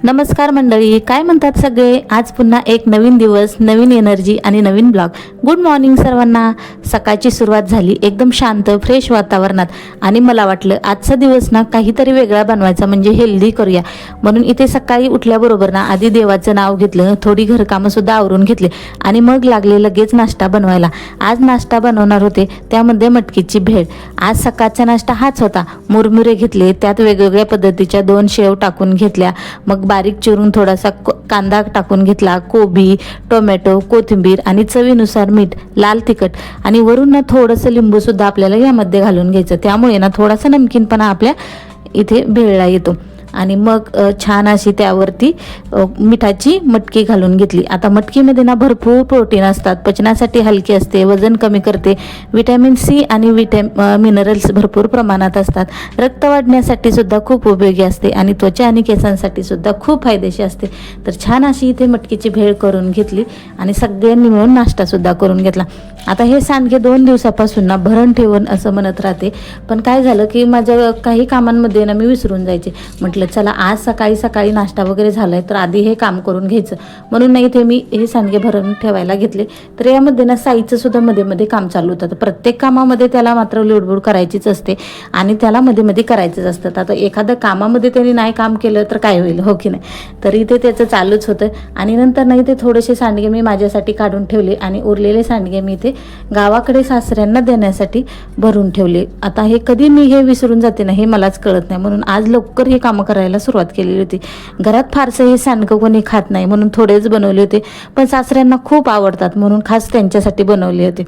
नमस्कार मंडळी, काय म्हणतात सगळे? आज पुन्हा एक नवीन दिवस, नवीन एनर्जी आणि नवीन ब्लॉग. गुड मॉर्निंग सर्वांना. सकाळची सुरुवात झाली एकदम शांत फ्रेश वातावरणात आणि मला वाटलं आजचा दिवस ना काहीतरी वेगळा बनवायचा, म्हणजे हेल्दी करूया. म्हणून इथे सकाळी उठल्याबरोबर ना आधी देवाचं नाव घेतलं, थोडी घरकामं सुद्धा आवरून घेतली आणि मग लागले लगेच नाश्ता बनवायला. आज नाश्ता बनवणार होते, त्यामध्ये मटकीची भेळ. आज सकाळचा नाश्ता हाच होता. मुरमुरे घेतले, त्यात वेगवेगळ्या पद्धतीच्या 2 शेव टाकून घेतल्या, मग बारीक चिरून थोडासा कांदा टाकून घेतला, कोबी, टोमॅटो, कोथिंबीर आणि चवीनुसार मीठ, लाल तिखट आणि वरून ना थोडंसं लिंबू सुद्धा आपल्याला यामध्ये घालून घ्यायचं. त्यामुळे ना थोडासा नमकीनपणा आपल्या इथे भेळला येतो. आणि मग छान अशी त्यावरती मिठाची मटकी घालून घेतली. आता मटकीमध्ये ना भरपूर प्रोटीन असतात, पचनासाठी हलकी असते, वजन कमी करते, विटॅमिन सी आणि मिनरल्स भरपूर प्रमाणात असतात, रक्त वाढण्यासाठी सुद्धा खूप उपयोगी असते आणि त्वचा आणि केसांसाठी सुद्धा खूप फायदेशीर असते. तर छान अशी इथे मटकीची भेळ करून घेतली आणि सगळ्यांनी मिळून नाश्तासुद्धा करून घेतला. आता हे सांडगे 2 दिवसापासून ना भरण ठेवून असं म्हणत राहते, पण काय झालं की माझ्या काही कामांमध्ये ना मी विसरून जायचे. म्हटलं चला आज सकाळी सकाळी नाश्ता वगैरे झालाय तर आधी हे काम करून घ्यायचं, म्हणून नाही इथे मी हे सांडगे भरून ठेवायला घेतले. तर यामध्ये ना साईचं सुद्धा मध्ये मध्ये काम चालू होतं. तर प्रत्येक कामामध्ये त्याला मात्र लुडबुड करायचीच असते आणि त्याला मध्ये मध्ये करायचंच असतं. आता एखाद्या कामामध्ये त्यांनी नाही काम केलं तर काय होईल, हो की नाही? तर इथे त्याचं चालूच होतं. आणि नंतर नाही ते थोडेसे सांडगे मी माझ्यासाठी काढून ठेवले आणि उरलेले सांडगे मी इथे गावाकडे सासऱ्यांना देण्यासाठी भरून ठेवले. आता हे कधी मी हे विसरून जाते ना हे मलाच कळत नाही, म्हणून आज लवकर हे कामं करायला सुरुवात केलेली होती. घरात फारसं हे सांडगं कोणी खात नाही म्हणून थोडेच बनवले होते, पण सासऱ्यांना खूप आवडतात म्हणून खास त्यांच्यासाठी बनवले होते.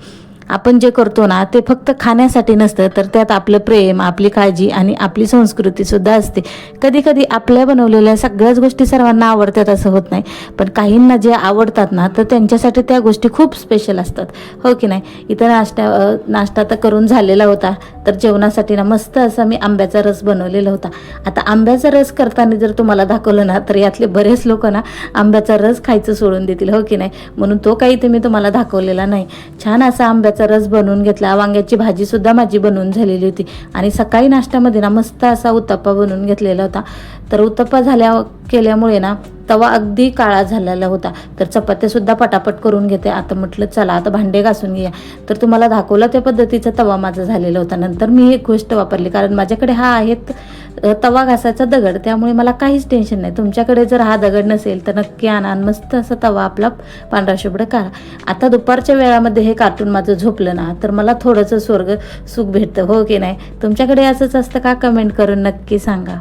आपण जे करतो ना ते फक्त खाण्यासाठी नसतं, तर त्यात आपलं प्रेम, आपली काळजी आणि आपली संस्कृती सुद्धा असते. कधी कधी आपल्या बनवलेल्या सगळ्याच गोष्टी सर्वांना आवडतात असं होत नाही, पण काहींना जे आवडतात ना तर त्यांच्यासाठी त्या गोष्टी खूप स्पेशल असतात, हो की नाही? इथं नाश्ता तर करून झालेला होता, तर जेवणासाठी ना मस्त असा मी आंब्याचा रस बनवलेला होता. आता आंब्याचा रस करताना जर तुम्हाला दाखवलं ना तर यातले बरेच लोक ना आंब्याचा रस खायचं सोडून देतील, हो की नाही? म्हणून तो काही ते मी तुम्हाला दाखवलेला नाही. छान असा आंब्याचा रस बनवून घेतला. वांग्याची भाजी सुद्धा माझी बनवून झालेली होती आणि सकाळी नाश्त्यामध्ये ना मस्त असा उत्तप्पा बनवून घेतलेला होता. तर उत्तप्पा केल्यामुळे ना तवा अगदी काळा झालेला होता, तर चपात्या सुद्धा पटापट करून घेते. आता म्हटलं चला आता भांडे घासून घ्या. तर तुम्हाला दाखवलं त्या पद्धतीचा तवा माझा झालेला होता. नंतर मी एक गोष्ट वापरली, कारण माझ्याकडे हा आहे तवा घासायचा दगड, त्यामुळे मला काहीच टेन्शन नाही. तुमच्याकडे जर हा दगड नसेल तर नक्की आणा, मस्त असा तवा आपला पांढरा शुभ्र करा. आता दुपारच्या वेळामध्ये हे कार्टून माझं झोपलं ना तर मला थोडंसं स्वर्ग सुख भेटतं, हो की नाही? तुमच्याकडे असंच असतं का? कमेंट करून नक्की सांगा.